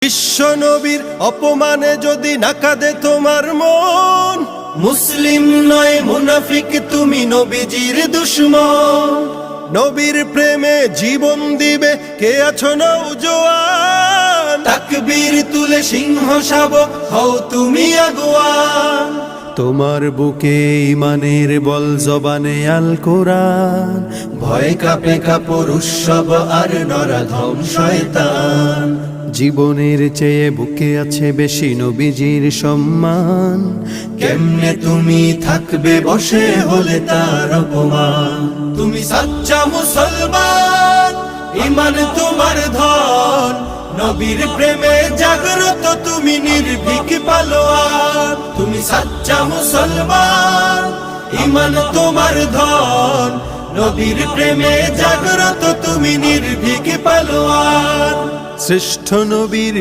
বিশ্ব নবীর অপমানে যদি না কাঁদে তোমার মন, মুসলিম নয় মুনাফিক তুমি নবীজির দুশমন। নবীর প্রেমে জীবন দিবে কে আছো নওজোয়ান, তাকবীর তুলে সিংহ শাবক হও তুমি আগুয়ান। তোমার বুকে ইমানের বল জবানে আল কোরআন, ভয় কাঁপে কাপড় উৎসব আর নরাধম শয়তান। জীবনের চেয়ে বুকে আছে বেশি নবীজির সম্মান, কেমনে তুমি থাকবে বসে হলে তার অপমান। তুমি সাচ্চা মুসলমান, ইমান তোমার ধন, নবীর প্রেমে জাগ্রত তুমি নির্ভীক পালোয়ান। তুমি সাচ্চা মুসলমান, ইমান তোমার ধন, নবীর প্রেমে জাগ্রত তুমি নির্ভীক পালোয়ান। শ্রেষ্ঠ নবীর